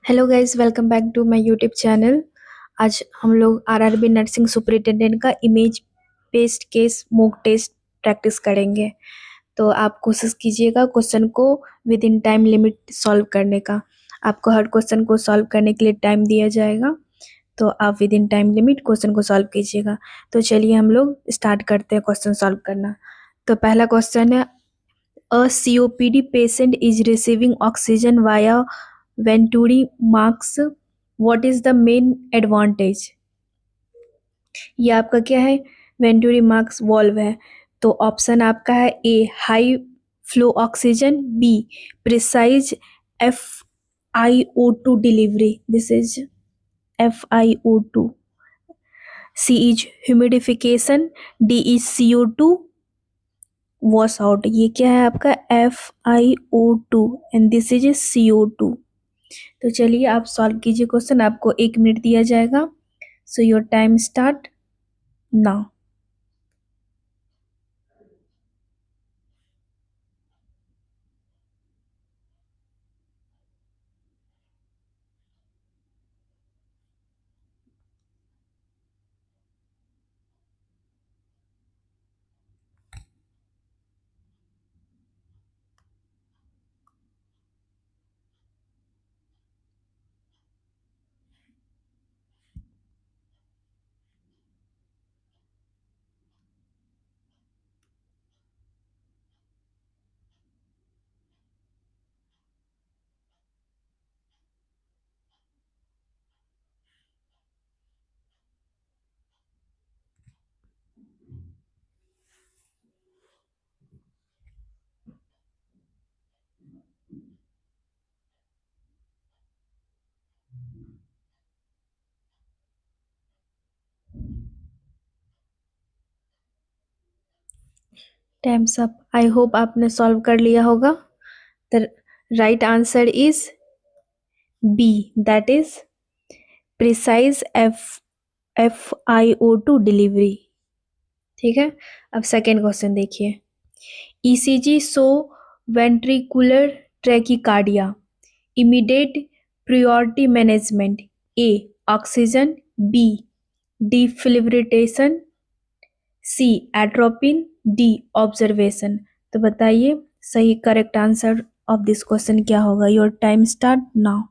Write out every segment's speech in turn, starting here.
Hello guys, welcome back to my YouTube channel. आज हम लोग आरआरबी नर्सिंग सुपरिटेंडेंट का image based case mock test practice करेंगे। तो आप कोशिश कीजिएगा क्वेश्चन को within time limit solve करने का। आपको हर क्वेश्चन को सॉल्व करने के लिए टाइम दिया जाएगा, तो आप with in time limit question को सॉल्व कीजिएगा। तो चलिए हम लोग स्टार्ट करते हैं क्वेश्चन सॉल्व करना। तो पहला क्वेश्चन है, अ COPD patient is receiving oxygen via Venturi marks. What is the main advantage? ये आपका क्या है? वेंटूरी मार्क्स वॉल्व है। तो ऑप्शन आपका है A high flow oxygen, B precise FiO2 delivery, this is FiO2, C is humidification, D is CO2 wash out. ये क्या है आपका? FiO2 and this is CO2। तो चलिए आप सॉल्व कीजिए क्वेश्चन, आपको 1 मिनट दिया जाएगा। So your time start now. Times up. I hope आपने सॉल्व कर लिया होगा। The right answer is B, that is precise FiO2 delivery. ठीक है, अब सेकेंड क्वेश्चन देखिए। ECG show ventricular tachycardia, immediate priority management, A oxygen, B defibrillation, C atropine, D observation. तो बताइए सही correct answer of this question क्या होगा? Your time start now.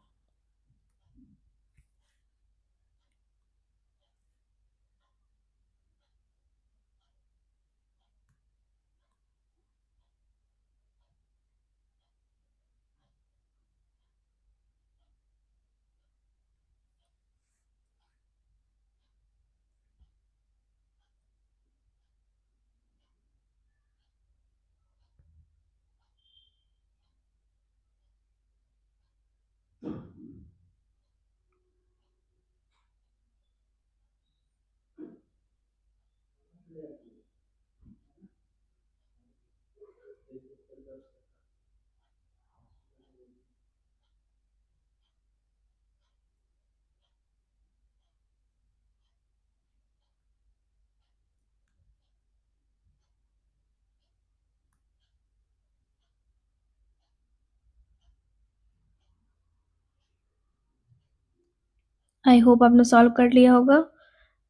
I hope आपने सॉल्व कर लिया होगा।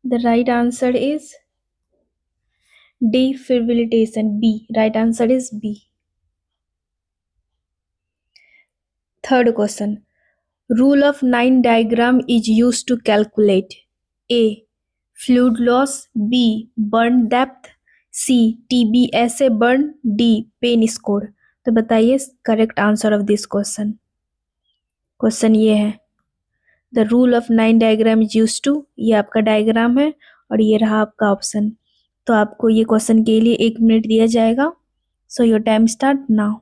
The right answer is defibrillation, B. Right answer is B. Third question, rule of 9 diagram is use to calculate, A fluid loss, B burn depth, C TBSA burn, D pain score. तो बताइए correct answer of this question. Question ये है, the rule of 9 diagram is use to, ये आपका diagram है और ये रहा आपका ऑप्शन। तो आपको ये क्वेश्चन के लिए 1 मिनट दिया जाएगा। So your time start now.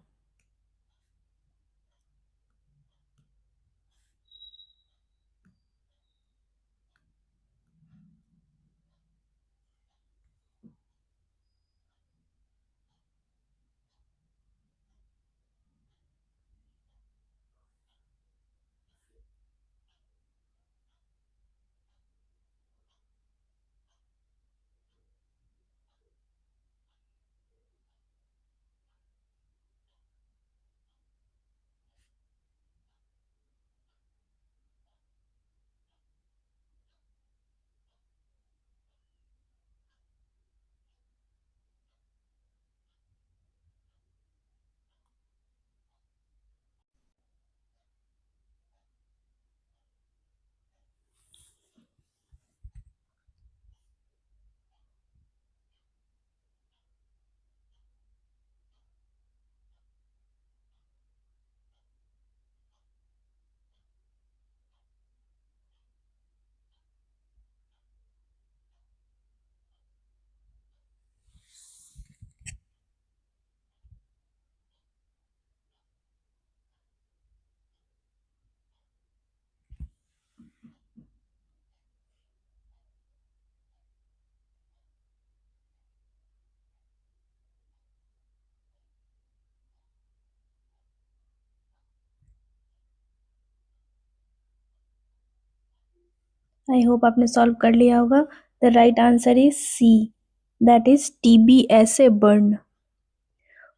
I hope आपने सॉल्व कर लिया होगा। The right answer is C, that is TB ऐसे burn.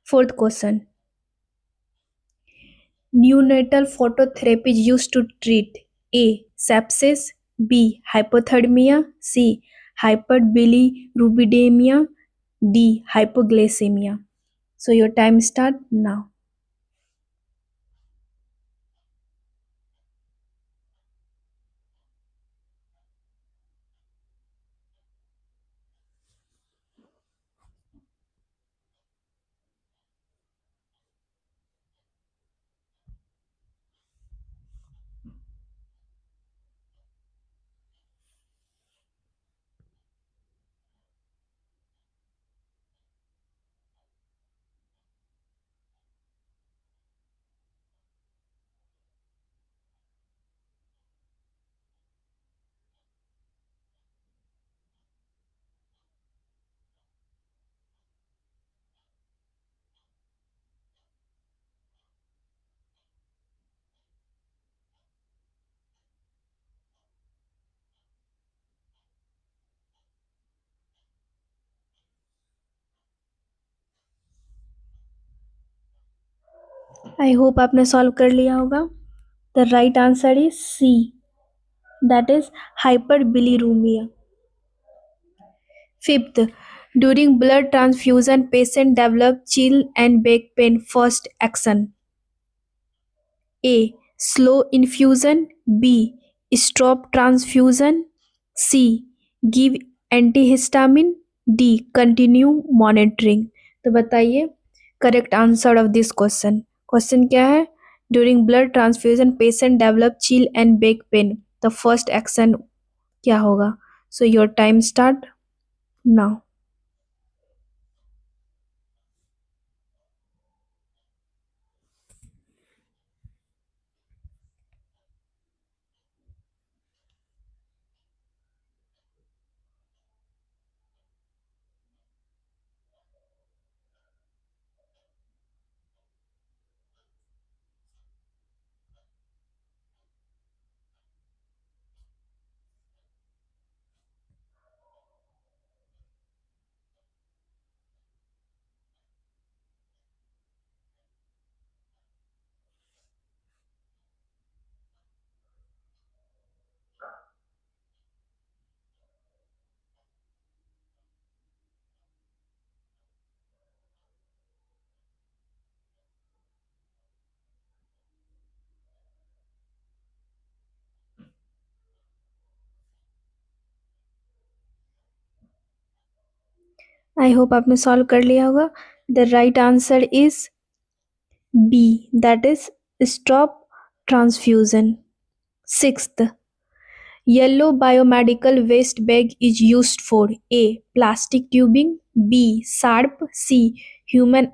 Fourth question, neonatal phototherapy is used to treat A. Sepsis, B. Hypothermia, C. Hyperbilirubemia, D. Hypoglycemia. So your time start now. I hope आपने solve कर लिया होगा। The right answer is C, that is hyperbilirubinemia. Fifth, during blood transfusion, patient develop chill and back pain. First action: A. Slow infusion. B. Stop transfusion. C. Give antihistamine. D. Continue monitoring. तो बताइए correct answer of this question. Question क्या है? During blood transfusion patient develop chill and back pain, the first action क्या होगा? So your time start now. I hope आपने solve कर लिया होगा। The right answer is B, that is stop transfusion. Sixth, yellow biomedical waste bag is used for A. Plastic tubing, B. Sharp, C. Human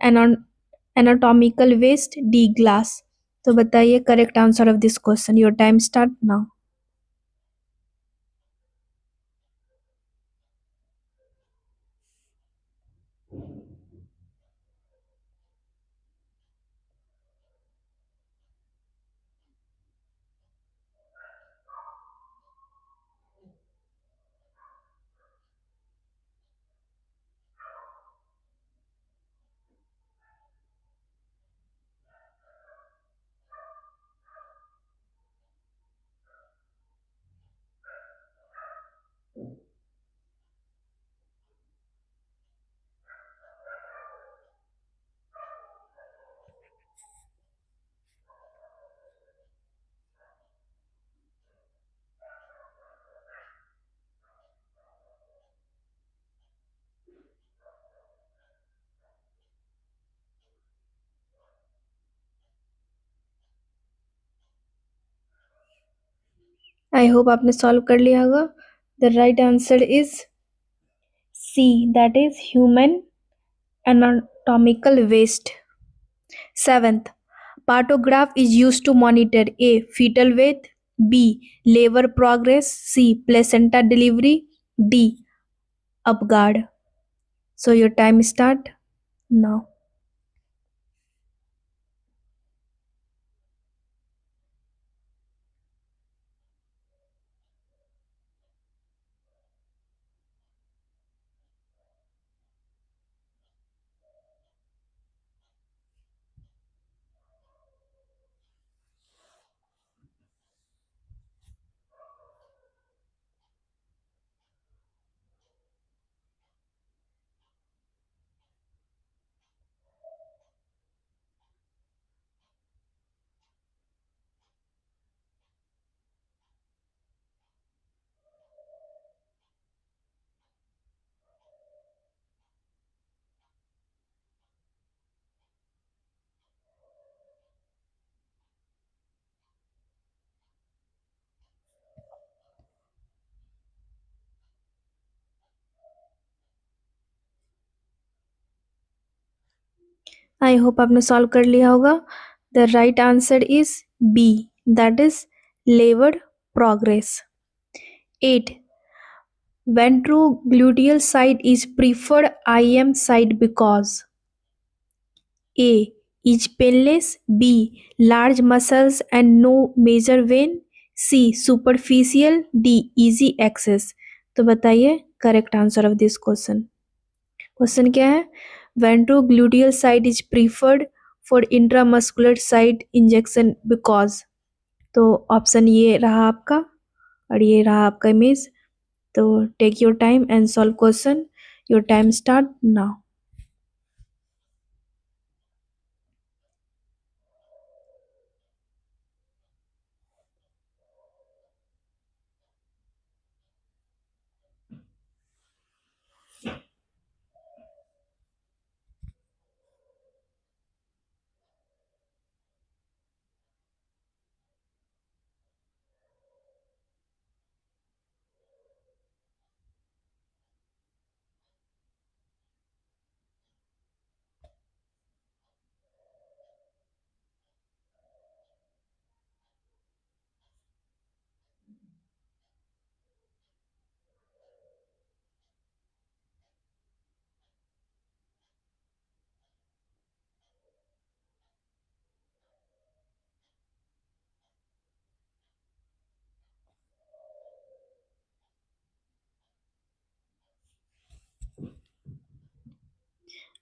anatomical waste, D. Glass. तो बताइए correct answer of this question. Your time start now. I hope आपने solve कर लिया होगा। The right answer is C, that is human anatomical waste. Seventh, partograph is used to monitor A. Fetal weight, B. Labor progress, C. Placenta delivery, D. Upguard. So your time start now. I hope आपने solve कर लिया होगा। The right answer is B, that is laboured progress. 8. Ventrogluteal site is preferred IM site because A. Is painless, B. Large muscles and no major vein, C. Superficial, D. Easy access। तो बताइए correct answer of this question. Question क्या है? Ventrogluteal site is preferred for intramuscular site injection because. तो option ये रहा आपका और ये रहा आपका इमेज। तो take your time and solve question. Your time start now.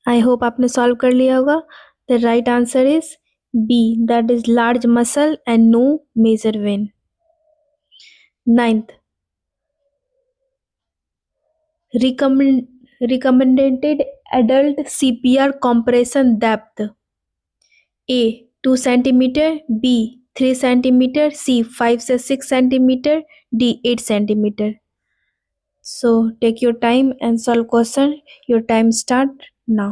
I hope आपने सॉल्व कर लिया होगा। The right answer is B, that is large muscle and no major vein. 9th, recommended adult CPR compression depth: A 2 centimeter, B 3 centimeter, C 5 से 6 centimeter, D 8 centimeter। So take your time and solve question. Your time start now.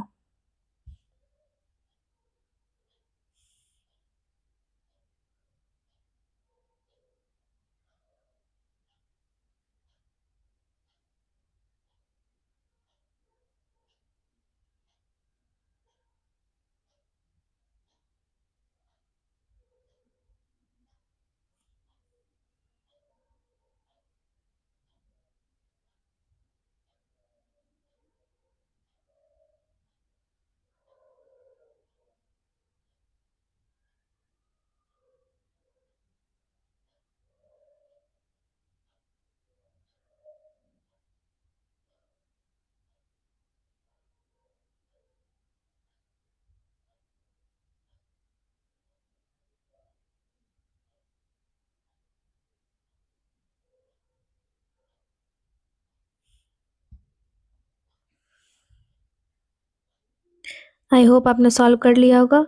I hope आपने solve कर लिया होगा।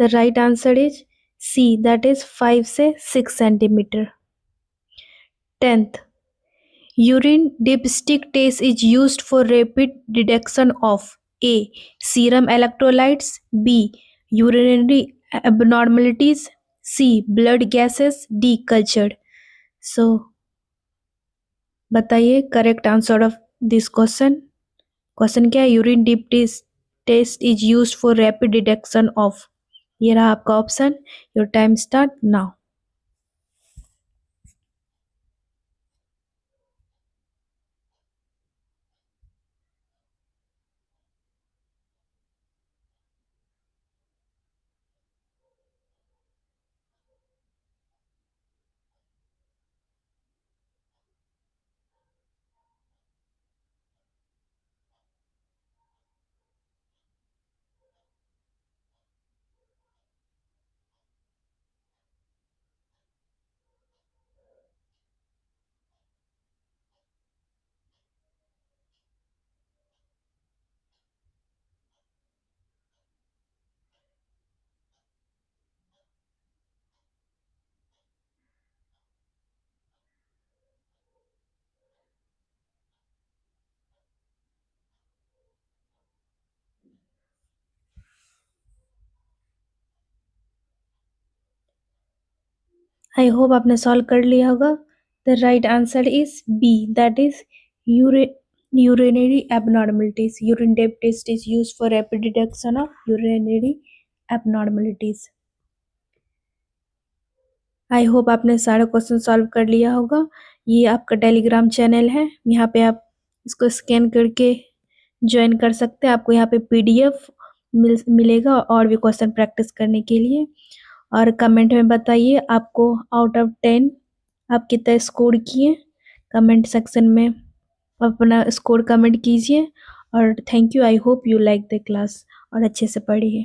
The right answer is C, that is 5 से 6 centimetre. 10th, urine dipstick test is used for rapid detection of A. Serum electrolytes, B. Urinary abnormalities, C. Blood gases, D. Cultured। So बताइए correct answer of this question. Question क्या है? Urine dip test is used for rapid detection of. ये रहा आपका option. Your time start now. I hope आपने solve कर लिया होगा। The right answer is B, that is urinary abnormalities. Urine depth test is used for rapid detection of urinary abnormalities. I hope आपने सारा question solve कर लिया होगा। ये आपका टेलीग्राम चैनल है, यहाँ पे आप इसको स्कैन करके ज्वाइन कर सकते हैं। आपको यहाँ पे पीडीएफ मिलेगा और भी क्वेश्चन प्रैक्टिस करने के लिए। और कमेंट में बताइए आपको आउट ऑफ 10 आप कितना स्कोर किए। कमेंट सेक्शन में अपना स्कोर कमेंट कीजिए। और thank you. I hope you like the class और अच्छे से पढ़िए।